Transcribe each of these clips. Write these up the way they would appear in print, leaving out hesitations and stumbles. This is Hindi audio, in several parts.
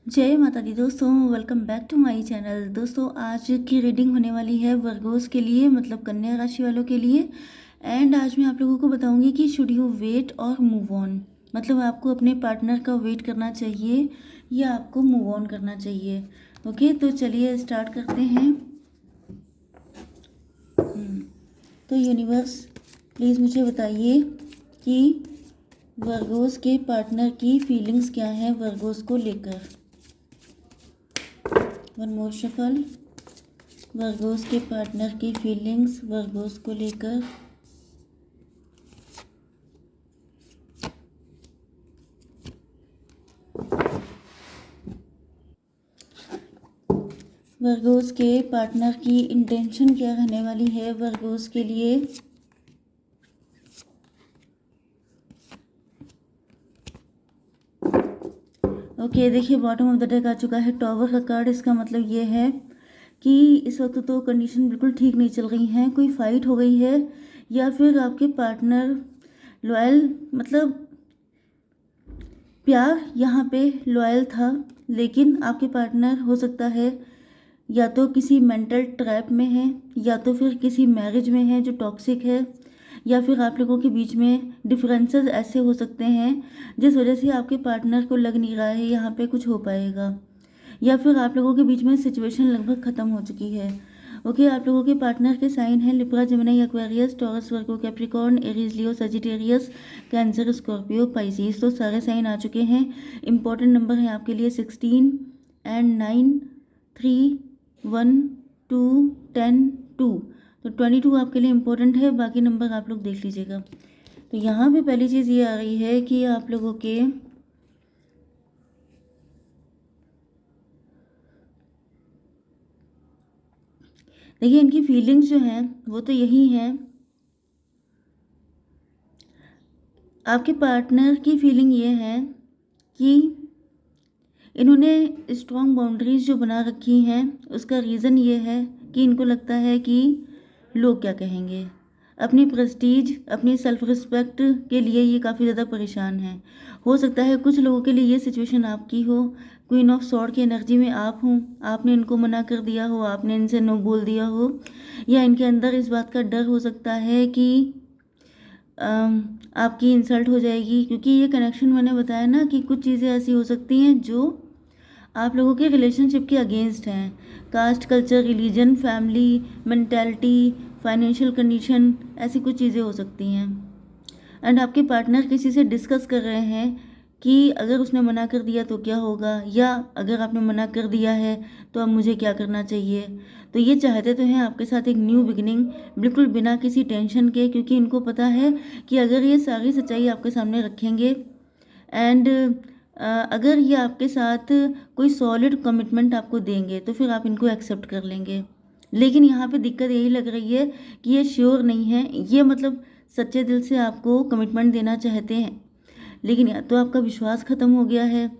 जय माता दी दोस्तों, welcome back to my channel. दोस्तों आज की रीडिंग होने वाली है वर्गोस के लिए, मतलब कन्या राशि वालों के लिए। एंड आज मैं आप लोगों को बताऊंगी कि शुड यू वेट और मूव ऑन, मतलब आपको अपने पार्टनर का वेट करना चाहिए या आपको मूव ऑन करना चाहिए। ओके, तो चलिए स्टार्ट करते हैं। तो यूनिवर्स प्लीज़ मुझे बताइए कि वर्गोस के पार्टनर की फीलिंग्स क्या हैं वर्गोस को लेकर। One more shuffle. वर्गोस के पार्टनर की फीलिंग्स वर्गोस को लेकर। वर्गोस के पार्टनर की इंटेंशन क्या रहने वाली है वर्गोस के लिए। ओके, देखिए बॉटम ऑफ द डेक आ चुका है टॉवर का कार्ड। इसका मतलब ये है कि इस वक्त तो कंडीशन बिल्कुल ठीक नहीं चल रही हैं, कोई फाइट हो गई है या फिर आपके पार्टनर लॉयल, मतलब प्यार यहाँ पे लॉयल था, लेकिन आपके पार्टनर हो सकता है या तो किसी मेंटल ट्रैप में है या तो फिर किसी मैरिज में है जो टॉक्सिक है, या फिर आप लोगों के बीच में डिफरेंसेस ऐसे हो सकते हैं जिस वजह से आपके पार्टनर को लग नहीं रहा है यहाँ पे कुछ हो पाएगा, या फिर आप लोगों के बीच में सिचुएशन लगभग ख़त्म हो चुकी है। ओके, आप लोगों के पार्टनर के साइन हैं लिब्रा, जेमिनी, एक्वेरियस, टॉरस, वर्गो, कैप्रिकॉर्न, एरीज, लियो, सजिटेरियस, कैंसर, स्कॉर्पियो, पाइसिस। तो सारे साइन आ चुके हैं। इंपॉर्टेंट नंबर है आपके लिए 16 एंड 9, 3, 1, 2, 10, 2। तो 22 आपके लिए इम्पोर्टेंट है, बाकी नंबर आप लोग देख लीजिएगा। तो यहाँ पे पहली चीज़ ये आ रही है कि आप लोगों के देखिए इनकी फीलिंग्स जो हैं वो तो यही हैं। आपके पार्टनर की फीलिंग ये है कि इन्होंने स्ट्रॉन्ग बाउंड्रीज जो बना रखी हैं उसका रीज़न ये है कि इनको लगता है कि लोग क्या कहेंगे। अपनी प्रेस्टीज, अपनी सेल्फ रिस्पेक्ट के लिए ये काफ़ी ज़्यादा परेशान हैं। हो सकता है कुछ लोगों के लिए ये सिचुएशन आपकी हो, क्वीन ऑफ सॉर्ड की एनर्जी में आप हों, आपने इनको मना कर दिया हो, आपने इनसे नो बोल दिया हो, या इनके अंदर इस बात का डर हो सकता है कि आपकी इंसल्ट हो जाएगी, क्योंकि ये कनेक्शन मैंने बताया ना कि कुछ चीज़ें ऐसी हो सकती हैं जो आप लोगों के रिलेशनशिप के अगेंस्ट हैं। Caste, culture, religion, family, mentality, financial condition, ऐसी कुछ चीज़ें हो सकती हैं। एंड आपके पार्टनर किसी से डिस्कस कर रहे हैं कि अगर उसने मना कर दिया तो क्या होगा, या अगर आपने मना कर दिया है तो अब मुझे क्या करना चाहिए। तो ये चाहते तो हैं आपके साथ एक न्यू बिगिनिंग, बिल्कुल बिना किसी टेंशन के, क्योंकि इनको पता है कि अगर ये सारी सच्चाई आपके सामने रखेंगे एंड अगर ये आपके साथ कोई सॉलिड कमिटमेंट आपको देंगे तो फिर आप इनको एक्सेप्ट कर लेंगे। लेकिन यहाँ पे दिक्कत यही लग रही है कि ये श्योर नहीं है, ये मतलब सच्चे दिल से आपको कमिटमेंट देना चाहते हैं, लेकिन या तो आपका विश्वास ख़त्म हो गया है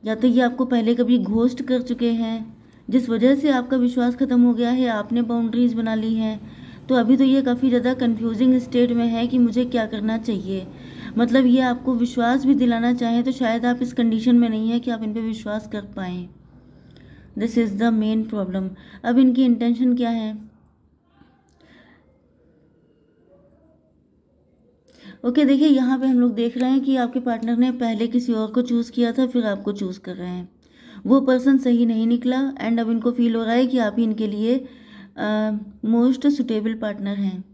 या तो ये आपको पहले कभी घोस्ट कर चुके हैं जिस वजह से आपका विश्वास ख़त्म हो गया है, आपने बाउंड्रीज़ बना ली हैं। तो अभी तो ये काफ़ी ज़्यादा कंफ्यूजिंग स्टेट में है कि मुझे क्या करना चाहिए। मतलब ये आपको विश्वास भी दिलाना चाहें तो शायद आप इस कंडीशन में नहीं है कि आप इन पर विश्वास कर पाएँ। This is the main problem. अब इनकी इंटेंशन क्या है। ओके, देखिए यहाँ पे हम लोग देख रहे हैं कि आपके पार्टनर ने पहले किसी और को चूज़ किया था, फिर आपको चूज़ कर रहे हैं। वो पर्सन सही नहीं निकला एंड अब इनको फील हो रहा है कि आप ही इनके लिए मोस्ट सुटेबल पार्टनर हैं।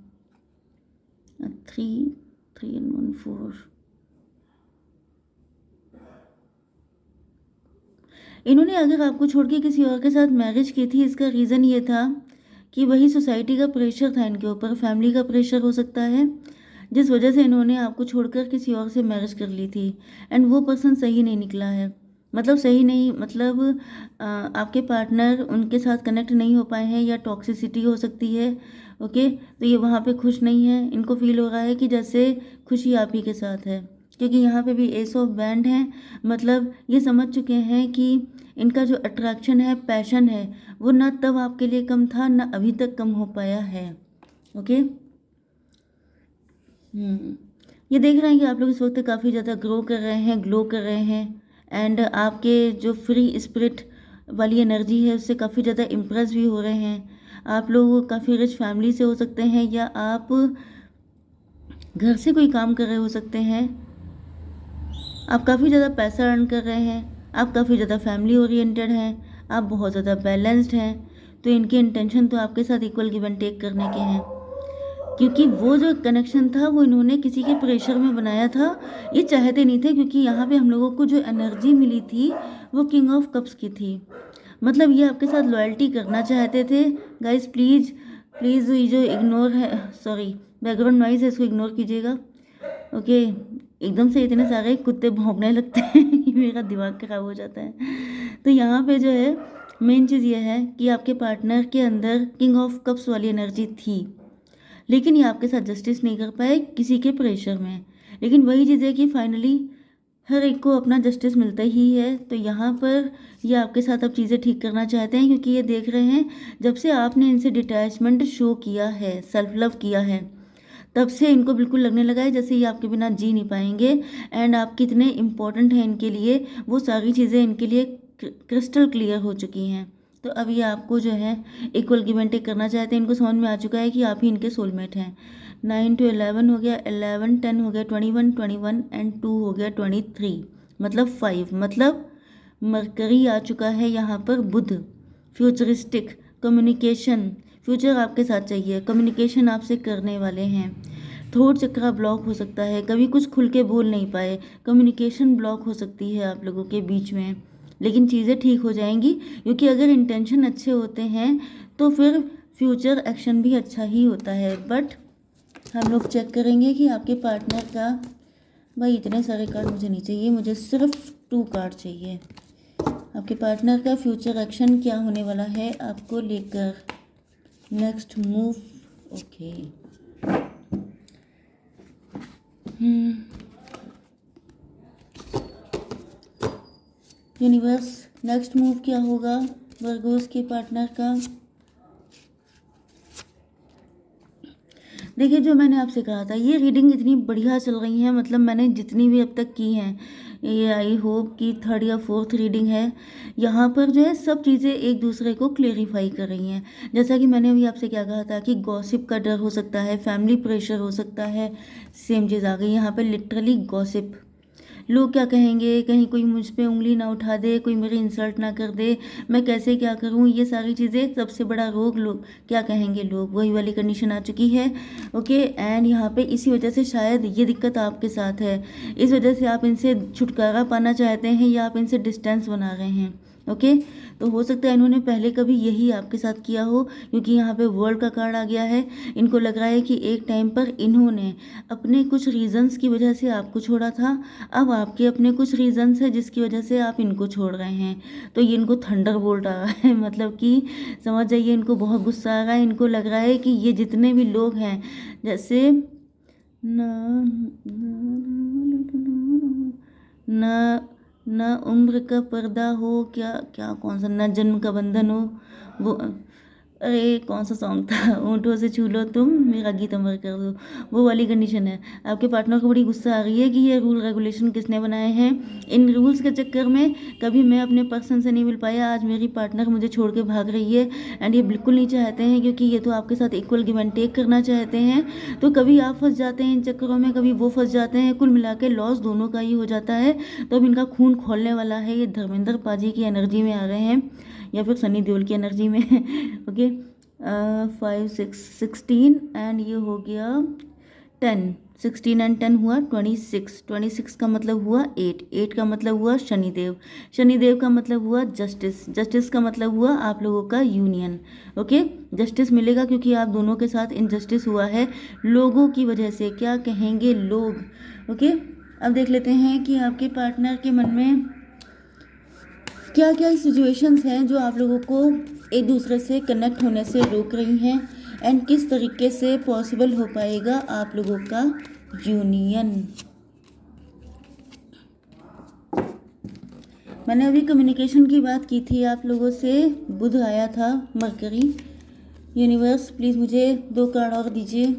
3, 3 and 1, 4। इन्होंने अगर आपको छोड़ के किसी और के साथ मैरिज की थी, इसका रीज़न ये था कि वही सोसाइटी का प्रेशर था इनके ऊपर, फैमिली का प्रेशर हो सकता है, जिस वजह से इन्होंने आपको छोड़कर किसी और से मैरिज कर ली थी। एंड वो पर्सन सही नहीं निकला है, मतलब सही नहीं, मतलब आपके पार्टनर उनके साथ कनेक्ट नहीं हो पाए हैं या टॉक्सिसिटी हो सकती है। ओके, तो ये वहाँ पे खुश नहीं है, इनको फील हो रहा है कि जैसे खुशी आप ही के साथ है, क्योंकि यहाँ पे भी एस ऑफ बैंड है। मतलब ये समझ चुके हैं कि इनका जो अट्रैक्शन है, पैशन है, वो ना तब आपके लिए कम था ना अभी तक कम हो पाया है। ओके, ये देख रहे हैं कि आप लोग इस वक्त काफ़ी ज़्यादा ग्रो कर रहे हैं, ग्लो कर रहे हैं एंड आपके जो फ्री स्पिरिट वाली एनर्जी है उससे काफ़ी ज़्यादा इम्प्रेस भी हो रहे हैं। आप लोग काफ़ी रिच फैमिली से हो सकते हैं, या आप घर से कोई काम कर रहे हो सकते हैं। आप काफ़ी ज़्यादा पैसा अर्न कर रहे हैं, आप काफ़ी ज़्यादा फैमिली ओरिएंटेड हैं, आप बहुत ज़्यादा बैलेंस्ड हैं। तो इनके इंटेंशन तो आपके साथ इक्वल गिव एंड टेक करने के हैं, क्योंकि वो जो कनेक्शन था वो इन्होंने किसी के प्रेशर में बनाया था, ये चाहते नहीं थे। क्योंकि यहाँ पे हम लोगों को जो एनर्जी मिली थी वो किंग ऑफ कप्स की थी, मतलब ये आपके साथ लॉयल्टी करना चाहते थे। गाइस प्लीज़ प्लीज़ ये जो इग्नोर है, सॉरी बैकग्राउंड नॉइज़ है, इसको इग्नोर कीजिएगा। ओके, एकदम से इतने सारे कुत्ते भौंकने लगते हैं कि मेरा दिमाग खराब हो जाता है। तो यहाँ पे जो है मेन चीज़ ये है कि आपके पार्टनर के अंदर किंग ऑफ कप्स वाली एनर्जी थी, लेकिन ये आपके साथ जस्टिस नहीं कर पाए किसी के प्रेशर में। लेकिन वही चीज़ है कि फाइनली हर एक को अपना जस्टिस मिलता ही है। तो यहाँ पर ये आपके साथ अब चीज़ें ठीक करना चाहते हैं, क्योंकि ये देख रहे हैं जब से आपने इनसे डिटैचमेंट शो किया है, सेल्फ लव किया है, तब से इनको बिल्कुल लगने लगा है जैसे ये आपके बिना जी नहीं पाएंगे। एंड आप कितने इम्पोर्टेंट हैं इनके लिए, वो सारी चीज़ें इनके लिए क्रिस्टल क्लियर हो चुकी हैं। तो अब ये आपको जो है इक्वल गिव एंड टेक करना चाहते हैं। इनको समझ में आ चुका है कि आप ही इनके सोलमेट हैं। 9 to 11 हो गया, 11 10 हो गया, 21 21 एंड 2 हो गया 23, मतलब 5, मतलब मरकरी आ चुका है यहाँ पर, बुध, फ्यूचरिस्टिक कम्युनिकेशन, फ्यूचर आपके साथ चाहिए, कम्युनिकेशन आपसे करने वाले हैं। थ्रोट चक्रा ब्लॉक हो सकता है, कभी कुछ खुल के बोल नहीं पाए, कम्युनिकेशन ब्लॉक हो सकती है आप लोगों के बीच में, लेकिन चीज़ें ठीक हो जाएंगी। क्योंकि अगर इंटेंशन अच्छे होते हैं तो फिर फ्यूचर एक्शन भी अच्छा ही होता है। बट हम लोग चेक करेंगे कि आपके पार्टनर का, भाई इतने सारे कार्ड मुझे नहीं चाहिए, मुझे सिर्फ 2 कार्ड चाहिए। आपके पार्टनर का फ्यूचर एक्शन क्या होने वाला है आपको लेकर, next move. Okay, universe next move क्या होगा वर्गोस के पार्टनर का। देखिए, जो मैंने आपसे कहा था, ये रीडिंग इतनी बढ़िया चल रही है, मतलब मैंने जितनी भी अब तक की हैं, ये आई होप कि 3rd या 4th रीडिंग है। यहाँ पर जो है सब चीज़ें एक दूसरे को क्लेरिफाई कर रही हैं। जैसा कि मैंने अभी आपसे क्या कहा था कि गॉसिप का डर हो सकता है, फैमिली प्रेशर हो सकता है, सेम चीज़ आ गई यहाँ पर, लिटरली गॉसिप। लोग क्या कहेंगे, कहीं कोई मुझ पे उंगली ना उठा दे, कोई मेरी इंसल्ट ना कर दे, मैं कैसे क्या करूं, ये सारी चीज़ें, सबसे बड़ा रोग लोग क्या कहेंगे, लोग, वही वाली कंडीशन आ चुकी है। ओके, एंड यहाँ पे इसी वजह से शायद ये दिक्कत आपके साथ है, इस वजह से आप इनसे छुटकारा पाना चाहते हैं या आप इनसे डिस्टेंस बना रहे हैं। ओके, तो हो सकता है इन्होंने पहले कभी यही आपके साथ किया हो, क्योंकि यहाँ पे वर्ल्ड का कार्ड आ गया है। इनको लग रहा है कि एक टाइम पर इन्होंने अपने कुछ रीजंस की वजह से आपको छोड़ा था, अब आपके अपने कुछ रीजंस है जिसकी वजह से आप इनको छोड़ रहे हैं। तो ये इनको थंडर बोल्ट आ रहा है, मतलब कि समझ जाइए, इनको बहुत गुस्सा आ रहा है। इनको लग रहा है कि ये जितने भी लोग हैं, जैसे न न उम्र का पर्दा हो, क्या क्या कौन सा, न जन्म का बंधन हो, वो, अरे कौन सा सॉन्ग था, ऊँटों से छू लो तुम मेरा गीत अमर कर दो, वो वाली कंडीशन है। आपके पार्टनर को बड़ी गुस्सा आ रही है कि ये रूल रेगुलेशन किसने बनाए हैं। इन रूल्स के चक्कर में कभी मैं अपने पर्सन से नहीं मिल पाया, आज मेरी पार्टनर मुझे छोड़ के भाग रही है। एंड ये बिल्कुल नहीं चाहते हैं, क्योंकि ये तो आपके साथ इक्वल गिव एंड टेक करना चाहते हैं। तो कभी आप फंस जाते हैं इन चक्करों में, कभी वो फंस जाते हैं, कुल मिला के लॉस दोनों का ही हो जाता है। तो अब इनका खून खोलने वाला है, ये धर्मेंद्र पाजी की एनर्जी में आ रहे हैं या फिर सनी देओल की एनर्जी में। ओके, 5 6 16 एंड ये हो गया 10, 16 एंड 10 हुआ 26, 26 का मतलब हुआ 8, 8 का मतलब हुआ शनिदेव, शनिदेव का मतलब हुआ जस्टिस, जस्टिस का मतलब हुआ आप लोगों का यूनियन। ओके, जस्टिस मिलेगा क्योंकि आप दोनों के साथ इनजस्टिस हुआ है लोगों की वजह से, क्या कहेंगे लोग। ओके, अब देख लेते हैं कि आपके पार्टनर के मन में क्या क्या सिचुएशंस हैं जो आप लोगों को एक दूसरे से कनेक्ट होने से रोक रही हैं, एंड किस तरीके से पॉसिबल हो पाएगा आप लोगों का यूनियन। मैंने अभी कम्युनिकेशन की बात की थी आप लोगों से, बुध आया था, मरकरी। यूनिवर्स प्लीज़ मुझे 2 कार्ड और दीजिए,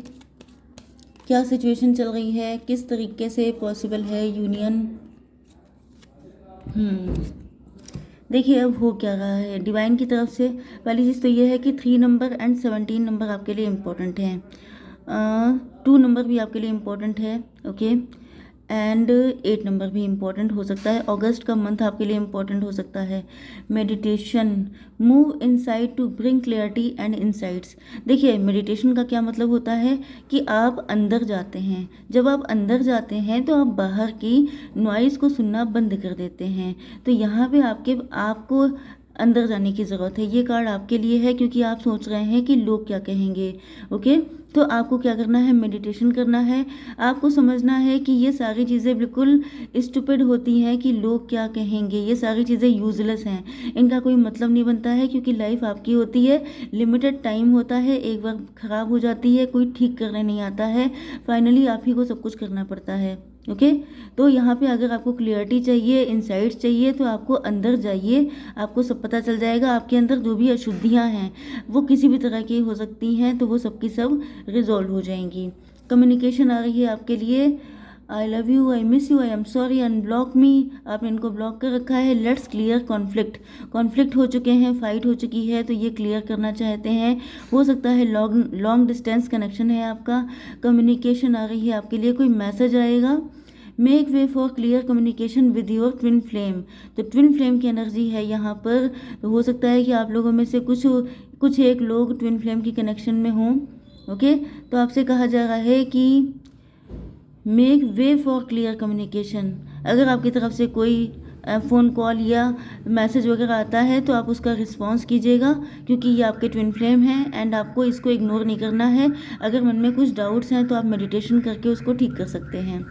क्या सिचुएशन चल रही है, किस तरीके से पॉसिबल है यूनियन। देखिए अब हो क्या रहा है डिवाइन की तरफ से। पहली चीज़ तो ये है कि 3 नंबर एंड 17 नंबर आपके लिए इम्पोर्टेंट हैं। 2 नंबर भी आपके लिए इम्पोर्टेंट है, ओके। एंड 8 नंबर भी इम्पोर्टेंट हो सकता है। अगस्त का मंथ आपके लिए इम्पोर्टेंट हो सकता है। Meditation, move inside to bring clarity and insights. देखिए मेडिटेशन का क्या मतलब होता है कि आप अंदर जाते हैं। जब आप अंदर जाते हैं तो आप बाहर की नॉइज़ को सुनना बंद कर देते हैं। तो यहाँ पे आपको अंदर जाने की ज़रूरत है। ये कार्ड आपके लिए है क्योंकि आप सोच रहे हैं कि लोग क्या कहेंगे, ओके। तो आपको क्या करना है, मेडिटेशन करना है। आपको समझना है कि ये सारी चीज़ें बिल्कुल स्टूपिड होती हैं कि लोग क्या कहेंगे। ये सारी चीज़ें यूजलेस हैं, इनका कोई मतलब नहीं बनता है क्योंकि लाइफ आपकी होती है, लिमिटेड टाइम होता है, एक बार ख़राब हो जाती है, कोई ठीक करने नहीं आता है, फाइनली आप ही को सब कुछ करना पड़ता है, ओके। तो यहाँ पे अगर आपको क्लियरिटी चाहिए, इंसाइट्स चाहिए, तो आपको अंदर जाइए, आपको सब पता चल जाएगा। आपके अंदर जो भी अशुद्धियाँ हैं वो किसी भी तरह की हो सकती हैं, तो वो सब की सब रिजॉल्व हो जाएंगी। कम्युनिकेशन आ रही है आपके लिए, I love you, I miss you, I am sorry, unblock me. आपने इनको ब्लॉक कर रखा है। लेट्स क्लियर कॉन्फ्लिक्ट हो चुके हैं, फाइट हो चुकी है, तो ये क्लियर करना चाहते हैं। हो सकता है लॉन्ग डिस्टेंस कनेक्शन है आपका। कम्युनिकेशन आ रही है आपके लिए, कोई मैसेज आएगा। Make way for clear communication with your twin flame. तो ट्विन फ्लेम की एनर्जी है यहाँ पर। तो हो सकता है कि आप लोगों में से कुछ एक लोग ट्विन फ्लेम की कनेक्शन में हों, ओके। तो आपसे कहा जा रहा है कि make way for clear communication. अगर आपकी तरफ से कोई फ़ोन कॉल या मैसेज वगैरह आता है तो आप उसका रिस्पॉन्स कीजिएगा क्योंकि ये आपके ट्विन फ्लेम हैं एंड आपको इसको इग्नोर नहीं करना है। अगर मन में कुछ डाउट्स हैं तो आप मेडिटेशन करके उसको ठीक कर सकते हैं।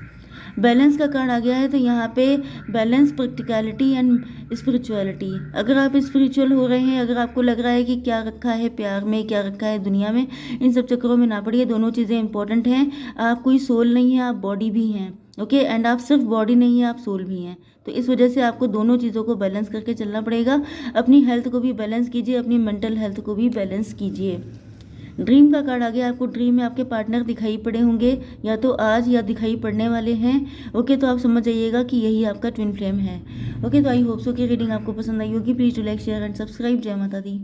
बैलेंस का कार्ड आ गया है, तो यहाँ पे बैलेंस, प्रैक्टिकलिटी एंड स्पिरिचुअलिटी। अगर आप स्पिरिचुअल हो रहे हैं, अगर आपको लग रहा है कि क्या रखा है प्यार में, क्या रखा है दुनिया में, इन सब चक्करों में ना पड़िए। दोनों चीज़ें इंपॉर्टेंट हैं। आप कोई सोल नहीं है, आप बॉडी भी हैं, ओके। एंड आप सिर्फ बॉडी नहीं है, आप सोल भी हैं। तो इस वजह से आपको दोनों चीज़ों को बैलेंस करके चलना पड़ेगा। अपनी हेल्थ को भी बैलेंस कीजिए, अपनी मेंटल हेल्थ को भी बैलेंस कीजिए। ड्रीम का कार्ड आ गया। आपको ड्रीम में आपके पार्टनर दिखाई पड़े होंगे, या तो आज या दिखाई पड़ने वाले हैं, ओके। तो आप समझ जाइएगा कि यही आपका ट्विन फ्लेम है, ओके। तो आई होप सो कि रीडिंग आपको पसंद आई होगी। Please to like, share and subscribe. जय माता दी।